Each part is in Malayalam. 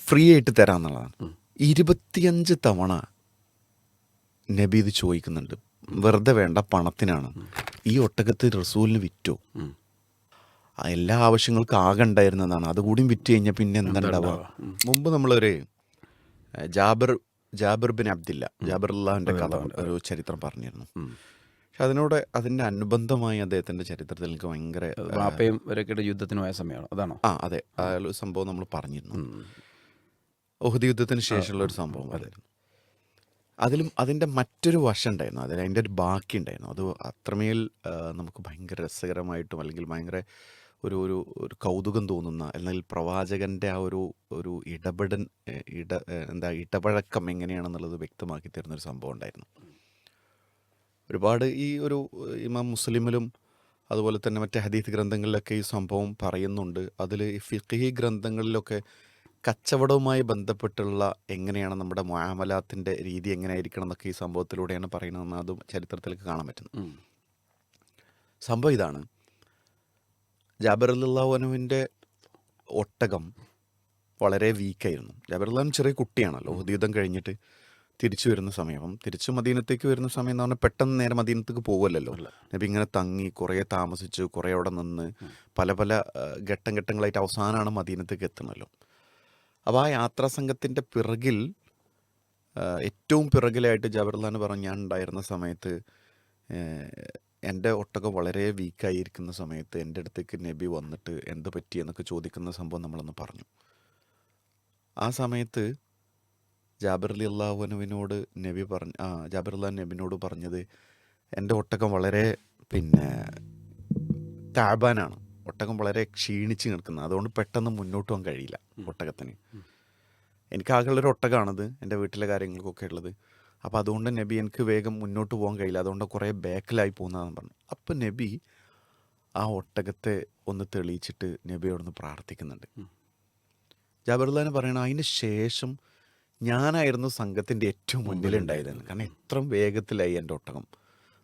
ഫ്രീ ആയിട്ട് തരാമെന്നുള്ളതാണ്. 25 തവണ നബി ഇത് ചോദിക്കുന്നുണ്ട്. വെറുതെ വേണ്ട, പണത്തിനാണ്. ഈ ഒട്ടകത്ത് റസൂലിന് വിറ്റോ? എല്ലാ ആവശ്യങ്ങൾക്കും ആകെ ഉണ്ടായിരുന്നതാണ്. അതുകൂടിയും വിറ്റ് കഴിഞ്ഞാൽ പിന്നെ എന്താ ഉണ്ടാവുക? മുമ്പ് നമ്മളൊരു ജാബിർ ബിൻ അബ്ദില്ല, ജാബിറുല്ലാഹിൻ്റെ കഥ, ഒരു ചരിത്രം പറഞ്ഞിരുന്നു. പക്ഷെ അതിൻ്റെ അനുബന്ധമായി അദ്ദേഹത്തിൻ്റെ ചരിത്രത്തിൽ എനിക്ക് ഭയങ്കര വാപ്പയും ഇവരൊക്കെ യുദ്ധത്തിന് പോയ സമയമാണ്. അതാണോ? അതെ, ആ ഒരു സംഭവം നമ്മൾ പറഞ്ഞിരുന്നു. ഉഹദ് യുദ്ധത്തിന് ശേഷമുള്ള ഒരു സംഭവം അതായിരുന്നു. അതിൻ്റെ മറ്റൊരു വശം ഉണ്ടായിരുന്നു, അതിൻ്റെ ഒരു ബാക്കി ഉണ്ടായിരുന്നു. അത് അത്രമേൽ നമുക്ക് ഭയങ്കര രസകരമായിട്ടും അല്ലെങ്കിൽ ഭയങ്കര ഒരു ഒരു ഒരു കൗതുകം തോന്നുന്ന, അല്ലെങ്കിൽ പ്രവാചകൻ്റെ ആ ഒരു ഇടപഴക്കം എങ്ങനെയാണെന്നുള്ളത് വ്യക്തമാക്കി തരുന്നൊരു സംഭവം ഉണ്ടായിരുന്നു. ഒരുപാട് ഈ ഒരു ഇമാം മുസ്ലിമിലും അതുപോലെ തന്നെ മറ്റ് ഹദീത്ത് ഗ്രന്ഥങ്ങളിലൊക്കെ ഈ സംഭവം പറയുന്നുണ്ട്. അതിൽ ഈ ഫിഖ്ഹി ഗ്രന്ഥങ്ങളിലൊക്കെ കച്ചവടവുമായി ബന്ധപ്പെട്ടുള്ള എങ്ങനെയാണ് നമ്മുടെ മുആമലാത്തിൻ്റെ രീതി എങ്ങനെയായിരിക്കണം എന്നൊക്കെ ഈ സംഭവത്തിലൂടെയാണ് പറയുന്നതെന്ന് അതും ചരിത്രത്തിലേക്ക് കാണാൻ പറ്റുന്നത്. സംഭവം ഇതാണ്. ജാബിർ റളിയല്ലാഹു അൻഹുവിൻ്റെ ഒട്ടകം വളരെ വീക്കായിരുന്നു. ജാബിർ റളിയല്ലാഹു അൻഹു ചെറിയ കുട്ടിയാണല്ലോ. ഉഹദ് യുദ്ധം കഴിഞ്ഞിട്ട് തിരിച്ചു വരുന്ന സമയം, തിരിച്ച് മദീനത്തേക്ക് വരുന്ന സമയം എന്ന് പറഞ്ഞാൽ പെട്ടെന്ന് നേരെ മദീനത്തേക്ക് പോകുമല്ലോ. നബി ഇങ്ങനെ തങ്ങി കുറേ താമസിച്ചു, കുറേ അവിടെ നിന്ന് പല പല ഘട്ടങ്ങളായിട്ട് അവസാനമാണ് മദീനത്തേക്ക് എത്തുന്നല്ലോ. അപ്പോൾ ആ യാത്രാ സംഘത്തിൻ്റെ പിറകിൽ ഏറ്റവും പിറകിലായിട്ട് ജാബിർ റളിയല്ലാഹു അൻഹു പറഞ്ഞു, ഞാൻ ഉണ്ടായിരുന്ന സമയത്ത് എൻ്റെ ഒട്ടകം വളരെ വീക്കായിരിക്കുന്ന സമയത്ത് എൻ്റെ അടുത്തേക്ക് നബി വന്നിട്ട് എന്ത് പറ്റി എന്നൊക്കെ ചോദിക്കുന്ന സംഭവം നമ്മളൊന്ന് പറഞ്ഞു. ആ സമയത്ത് ജാബിർ റളിയല്ലാഹു അൻഹുവിനോട് ജാബിർ റളിയല്ലാഹു നബിനോട് പറഞ്ഞത്, എൻ്റെ ഒട്ടകം വളരെ താബാനാണ്, ഒട്ടകം വളരെ ക്ഷീണിച്ച് നിൽക്കുന്നത്, അതുകൊണ്ട് പെട്ടെന്ന് മുന്നോട്ട് പോകാൻ കഴിയില്ല ഒട്ടകത്തിന്. എനിക്കാകെയുള്ളൊരു ഒട്ടകമാണത്, എൻ്റെ വീട്ടിലെ കാര്യങ്ങൾക്കൊക്കെ ഉള്ളത്. അപ്പോൾ അതുകൊണ്ട് നബി എനിക്ക് വേഗം മുന്നോട്ട് പോകാൻ കഴിയില്ല, അതുകൊണ്ട് കുറേ ബാക്കിലായി പോകുന്നതെന്ന് പറഞ്ഞു. അപ്പോൾ നബി ആ ഒട്ടകത്തെ ഒന്ന് തെളിയിച്ചിട്ട് നബിയോടൊന്ന് പ്രാർത്ഥിക്കുന്നുണ്ട്. ജാബിർ റളിയല്ലാഹു അൻഹു പറയണം, അതിന് ശേഷം ഞാനായിരുന്നു സംഘത്തിൻ്റെ ഏറ്റവും മുന്നിലുണ്ടായതെന്ന്. കാരണം ഇത്രയും വേഗത്തിലായി എൻ്റെ ഒട്ടകം,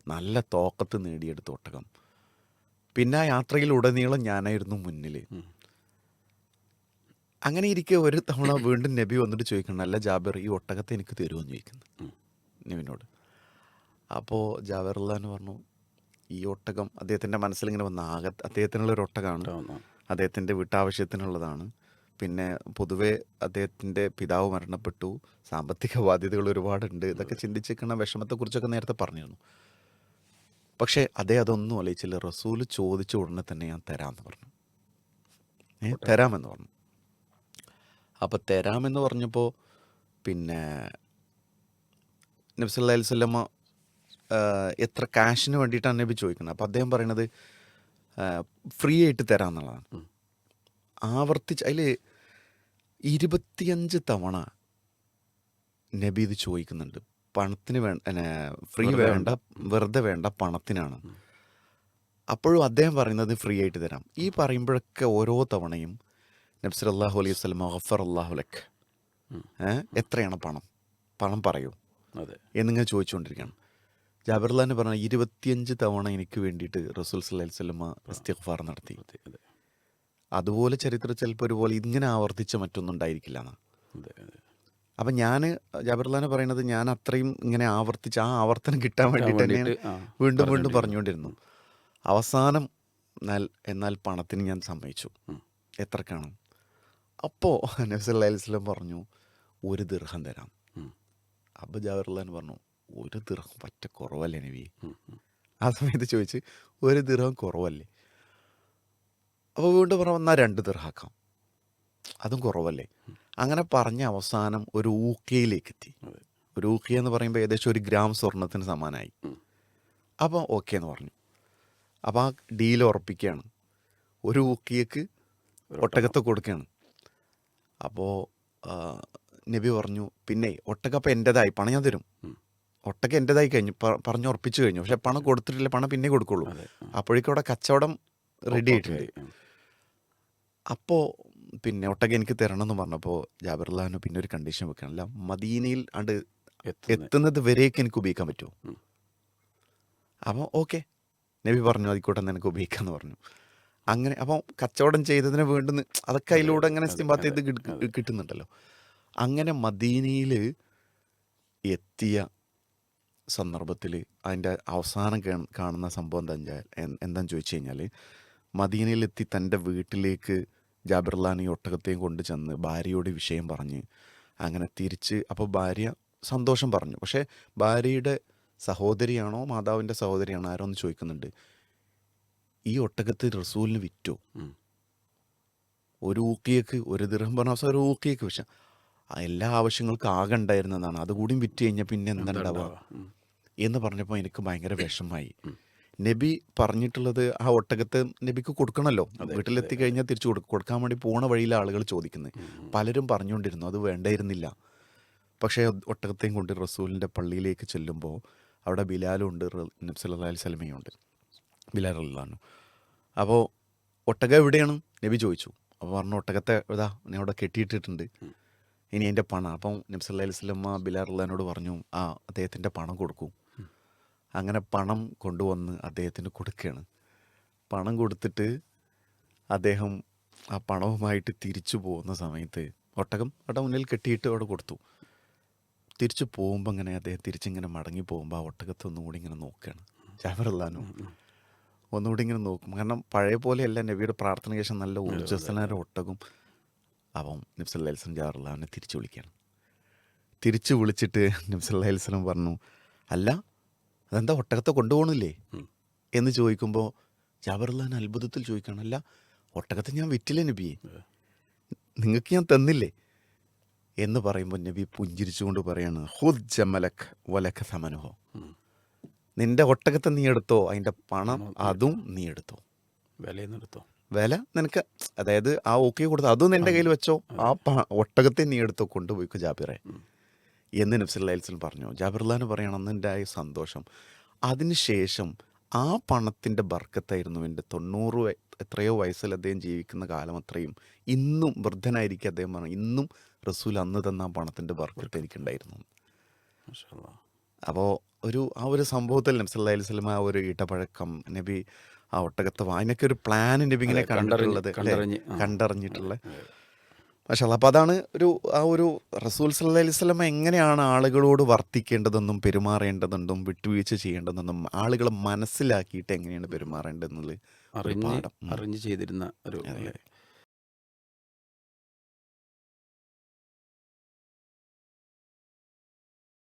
നല്ല തോക്കത്ത് നേടിയെടുത്ത ഒട്ടകം. പിന്നെ ആ യാത്രയിലുടനീളം ഞാനായിരുന്നു മുന്നിൽ. അങ്ങനെ ഇരിക്കെ ഒരു തവണ വീണ്ടും നബി വന്നിട്ട് ചോദിക്കണം, അല്ല ജാബിർ, ഈ ഒട്ടകത്തെ എനിക്ക് തരുമെന്ന് ചോദിക്കുന്നു നബിനോട്. അപ്പോൾ ജാബിർ റളിയല്ലാഹു അൻഹു പറഞ്ഞു, ഈ ഒട്ടകം അദ്ദേഹത്തിൻ്റെ മനസ്സിലിങ്ങനെ വന്ന അദ്ദേഹത്തിനുള്ളൊരു ഒട്ടകമാണ്, അദ്ദേഹത്തിൻ്റെ വീട്ടാവശ്യത്തിനുള്ളതാണ്. പിന്നെ പൊതുവെ അദ്ദേഹത്തിൻ്റെ പിതാവ് മരണപ്പെട്ടു, സാമ്പത്തിക ബാധ്യതകൾ ഒരുപാടുണ്ട്, ഇതൊക്കെ ചിന്തിച്ചിരിക്കുന്ന വിഷമത്തെക്കുറിച്ചൊക്കെ നേരത്തെ പറഞ്ഞിരുന്നു. പക്ഷേ അതൊന്നും അലയിച്ചില്ല. റസൂൽ ചോദിച്ച ഉടനെ തന്നെ ഞാൻ തരാമെന്ന് പറഞ്ഞു. തരാമെന്ന് പറഞ്ഞു. അപ്പോൾ തരാമെന്ന് പറഞ്ഞപ്പോൾ പിന്നെ നബി സല്ലല്ലാഹു അലൈഹി വസല്ലമ എത്ര കാശിന് വേണ്ടിയിട്ടാണ് നബി ചോദിക്കുന്നത്. അപ്പോൾ അദ്ദേഹം പറയണത് ഫ്രീ ആയിട്ട് തരാമെന്നുള്ളതാണ്. ആവർത്തിച്ച് അതിൽ 25 തവണ നബി ഇത് ചോദിക്കുന്നുണ്ട്. പണത്തിന് ഫ്രീ വേണ്ട, വെറുതെ വേണ്ട, പണത്തിനാണ്. അപ്പോഴും അദ്ദേഹം പറയുന്നത് ഫ്രീ ആയിട്ട് തരാം. ഈ പറയുമ്പോഴൊക്കെ ഓരോ തവണയും നബി സല്ലല്ലാഹു അലൈഹി വസല്ലം ഗഫറല്ലാഹു ലക്, എത്രയാണ് പണം പറയൂ എന്നിങ്ങനെ ചോദിച്ചുകൊണ്ടിരിക്കുകയാണ്. ജാബിർ റളിയല്ലാഹു അൻഹു പറഞ്ഞ 25 തവണ എനിക്ക് വേണ്ടിയിട്ട് റസൂൽ സല്ലല്ലാഹു അലൈഹി വസല്ലം ഇസ്തിഗ്ഫാർ നടത്തി. അതുപോലെ ചരിത്രം ചിലപ്പോൾ ഒരുപോലെ ഇങ്ങനെ ആവർത്തിച്ച മറ്റൊന്നും ഉണ്ടായിരിക്കില്ല എന്നാണ്. അപ്പം ജാബിർ റളിയല്ലാഹു അൻഹു പറയുന്നത്, ഞാൻ അത്രയും ഇങ്ങനെ ആവർത്തിച്ച് ആ ആവർത്തനം കിട്ടാൻ വേണ്ടിയിട്ട് തന്നെയാണ് വീണ്ടും വീണ്ടും പറഞ്ഞുകൊണ്ടിരുന്നു. അവസാനം എന്നാൽ പണത്തിന് ഞാൻ സമ്മതിച്ചു. എത്രക്കാണ്? അപ്പോൾ നബി സല്ലല്ലാഹു അലൈഹി വസല്ലം പറഞ്ഞു, 1 ദിർഹം തരാം. അപ്പോൾ ജാബിർ റളിയല്ലാഹു അൻഹു പറഞ്ഞു, 1 ദിർഹം പറ്റ കുറവല്ലേ നബി? ആ സമയത്ത് ചോദിച്ച്, 1 ദിർഹം കുറവല്ലേ? അപ്പോൾ വീണ്ടും പറഞ്ഞു, എന്നാൽ 2 ദിർഹാക്കാം, അതും കുറവല്ലേ? അങ്ങനെ പറഞ്ഞ അവസാനം ഒരു ഊക്കിയയിലേക്ക് എത്തി. ഒരു ഊക്കിയ എന്ന് പറയുമ്പോൾ ഏകദേശം 1 ഗ്രാം സ്വർണത്തിന് സമാനമായി. അപ്പോൾ ഓക്കെ എന്ന് പറഞ്ഞു. അപ്പോൾ ആ ഡീൽ ഉറപ്പിക്കുകയാണ്. ഒരു ഊക്കിയക്ക് ഒട്ടകത്തെ കൊടുക്കുകയാണ്. അപ്പോൾ നബി പറഞ്ഞു, പിന്നെ ഒട്ടകപ്പം എൻ്റെതായി, പണം ഞാൻ തരും, ഒട്ടകം എൻ്റെതായി കഴിഞ്ഞു, പറഞ്ഞുറപ്പിച്ചു കഴിഞ്ഞു. പക്ഷെ പണം കൊടുത്തിട്ടില്ല, പണം പിന്നെ കൊടുക്കുള്ളൂ. അപ്പോഴേക്കും അവിടെ കച്ചവടം റെഡി ആയിട്ടുണ്ട്. അപ്പോൾ പിന്നെ ഒട്ടകം എനിക്ക് തരണം എന്ന് പറഞ്ഞപ്പോൾ ജാബിർ റളിയല്ലാഹു അൻഹു പിന്നെ ഒരു കണ്ടീഷൻ വെക്കാനല്ല, മദീനയിൽ എത്തുന്നത് വരേക്ക് എനിക്ക് ഉപയോഗിക്കാൻ പറ്റുമോ? അപ്പോൾ ഓക്കെ നബി പറഞ്ഞു, ആയിക്കോട്ടെ നിനക്ക് ഉപയോഗിക്കാമെന്ന് പറഞ്ഞു. അങ്ങനെ അപ്പം കച്ചവടം ചെയ്തതിന് വീണ്ടും അതൊക്കെ അതെ അതിലൂടെ അതെ അങ്ങനെ അതെ ഇസ്തിംബാത്ത് അതെ ചെയ്ത് അതെ. കിട്ടുന്നുണ്ടല്ലോ. അങ്ങനെ മദീനയിൽ എത്തിയ സന്ദർഭത്തിൽ അതിൻ്റെ അവസാനം കാണുന്ന സംഭവം എന്താണെന്ന് ചോദിച്ചു കഴിഞ്ഞാൽ, മദീനയിലെത്തി തൻ്റെ വീട്ടിലേക്ക് ജാബിർലാൻ ഈ ഒട്ടകത്തെയും കൊണ്ട് ചെന്ന് ഭാര്യയോട് വിഷയം പറഞ്ഞ് അങ്ങനെ തിരിച്ച്. അപ്പോൾ ഭാര്യ സന്തോഷം പറഞ്ഞു. പക്ഷേ ഭാര്യയുടെ സഹോദരിയാണോ മാതാവിൻ്റെ സഹോദരിയാണോ ആരോ ഒന്ന് ചോദിക്കുന്നുണ്ട്, ഈ ഒട്ടകത്ത് റസൂലിന് വിറ്റോ? ഉം. ഒരു ഊക്കിയേക്ക് ഒരു ദിർഹം പറഞ്ഞ അവസാനം ഒരു ഊക്കിയേക്ക്. പക്ഷെ എല്ലാ ആവശ്യങ്ങൾക്കും ആകെ ഉണ്ടായിരുന്നതാണ്, അതുകൂടിയും വിറ്റ് കഴിഞ്ഞാൽ പിന്നെ എന്താ എന്താ ഉണ്ടാവുക ഉണ്ടാവുക? എന്ന് പറഞ്ഞപ്പോൾ എനിക്ക് ഭയങ്കര വിഷമമായി. ഉം. നബി പറഞ്ഞിട്ടുള്ളത് ആ ഒട്ടകത്തെ നബിക്ക് കൊടുക്കണമല്ലോ, അതെ അതെ വീട്ടിലെത്തി അതെ. കഴിഞ്ഞാൽ തിരിച്ചു കൊടുക്കാൻ വേണ്ടി പോണ വഴിയിലെ ആളുകൾ ചോദിക്കുന്നത്. പലരും പറഞ്ഞുകൊണ്ടിരുന്നു അത് വേണ്ടായിരുന്നില്ല. പക്ഷേ ഒട്ടകത്തെയും കൊണ്ട് റസൂലിൻ്റെ പള്ളിയിലേക്ക് ചെല്ലുമ്പോൾ അവിടെ ബിലാലും ഉണ്ട്, നബി സല്ലല്ലാഹു അലൈഹി വസല്ലമയും ഉണ്ട്, ബിലാൽ റളിയല്ലാഹു അൻഹു. അപ്പോൾ ഒട്ടകം എവിടെയാണ് നബി ചോദിച്ചു. അപ്പോൾ പറഞ്ഞു ഒട്ടകത്തെ ഇതാ ഞാൻ അവിടെ കെട്ടിയിട്ടിട്ടുണ്ട്, ഇനി എൻ്റെ പണം. അപ്പം നബി സല്ലല്ലാഹു അലൈഹി വസല്ലമ ബിലാൽ റളിയല്ലാഹുവിനോട് പറഞ്ഞു, ആ അദ്ദേഹത്തിൻ്റെ പണം കൊടുക്കൂ. അങ്ങനെ പണം കൊണ്ടുവന്ന് അദ്ദേഹത്തിന് കൊടുക്കുകയാണ്. പണം കൊടുത്തിട്ട് അദ്ദേഹം ആ പണവുമായിട്ട് തിരിച്ചു പോകുന്ന സമയത്ത് ഒട്ടകം അവിടെ മുന്നിൽ കെട്ടിയിട്ട് അവിടെ കൊടുത്തു. തിരിച്ചു പോകുമ്പോൾ ഇങ്ങനെ അദ്ദേഹം തിരിച്ചിങ്ങനെ മടങ്ങി പോകുമ്പോൾ ആ ഒട്ടകത്തെ ഒന്നുകൂടി ഇങ്ങനെ നോക്കുകയാണ് ജാബിർ റളിയല്ലാഹു അൻഹു. ഒന്നുകൂടി ഇങ്ങനെ നോക്കും, കാരണം പഴയ പോലെയല്ല, നബിയുടെ പ്രാർത്ഥനയ്ക്ക് ശേഷം നല്ല ഊർജ്ജസ്വലനായ ഒട്ടകം. അപ്പം നബി സല്ലല്ലാഹു അലൈഹി വസല്ലം ജാബിർ റളിയല്ലാഹുവിനെ തിരിച്ചു വിളിക്കുകയാണ്. തിരിച്ചു വിളിച്ചിട്ട് നബി സല്ലല്ലാഹു അലൈഹി വസല്ലം പറഞ്ഞു, അല്ല അതെന്താ ഒട്ടകത്തെ കൊണ്ടുപോകണില്ലേ എന്ന് ചോദിക്കുമ്പോൾ ജാബിർ റളിയല്ലാഹു അൻഹു അത്ഭുതത്തിൽ ചോദിക്കുകയാണ്, അല്ല ഒട്ടകത്തെ ഞാൻ വിറ്റില്ലേ നബിയെ, നിങ്ങൾക്ക് ഞാൻ തന്നില്ലേ എന്ന് പറയുമ്പോൾ നബി പുഞ്ചിരിച്ചുകൊണ്ട് പറയാണ്, ഹുദ് ജമലക് വലക സമനുഹോ, നിന്റെ ഒട്ടകത്തെ നീ എടുത്തോ, അതിൻ്റെ പണം അതും നീ എടുത്തോ, വിലയെന്നെടുത്തോ, വില നിനക്ക്, അതായത് ആ ഓക്കെ കൊടുത്തോ അതും നിന്റെ കയ്യിൽ വെച്ചോ, ആ ഒട്ടകത്തെ നീ എടുത്തോ, കൊണ്ടുപോയിക്കോ ജാബിറെ എന്ന് നബി സല്ലല്ലാഹു അലൈഹി വസല്ലം പറഞ്ഞു. ജാബിർ റളിയല്ലാഹു അൻഹു പറയണം, അന്ന് എൻ്റെ ആ സന്തോഷം. അതിനുശേഷം ആ പണത്തിൻ്റെ ബർക്കത്തായിരുന്നു എൻ്റെ 90 എത്രയോ വയസ്സിൽ അദ്ദേഹം ജീവിക്കുന്ന കാലം അത്രയും ഇന്നും വൃദ്ധനായിരിക്കും അദ്ദേഹം പറഞ്ഞു, ഇന്നും റസൂൽ അന്ന് തന്ന ആ പണത്തിൻ്റെ ബർക്കത്ത് എനിക്കുണ്ടായിരുന്നു. മാഷാ അല്ലാ. അപ്പോൾ ആ ഒരു സംഭവത്തിൽ നബി സല്ലല്ലാഹു അലൈഹി വസല്ലം ആ ഒരു ഇടപഴക്കം, നബി ആ ഒട്ടകത്തെ അതിനൊക്കെ ഒരു പ്ലാൻ നബി ഇങ്ങനെ അതെ, കണ്ടറിഞ്ഞ് കണ്ടിട്ടുള്ളത് അല്ലേ, കണ്ടറിഞ്ഞ് കണ്ടറിഞ്ഞിട്ടുള്ള. അതെ. മാഷാ അല്ലാ. അപ്പോൾ അതാണ് ആ ഒരു റസൂൽ സല്ലല്ലാഹു അലൈഹി വസല്ലം എങ്ങനെയാണ് ആളുകളോട് വർത്തിക്കേണ്ടതെന്നും പെരുമാറേണ്ടതെന്നും വിട്ടുവീഴ്ച ചെയ്യേണ്ടതെന്നും ആളുകളെ മനസ്സിലാക്കിയിട്ട് എങ്ങനെയാണ് പെരുമാറേണ്ടതെന്നുള്ള ഒരു അറിഞ്ഞ് പാഠം. അറിഞ്ഞ് ചെയ്തിരുന്ന ഒരു അതെ അല്ലേ? അതെ.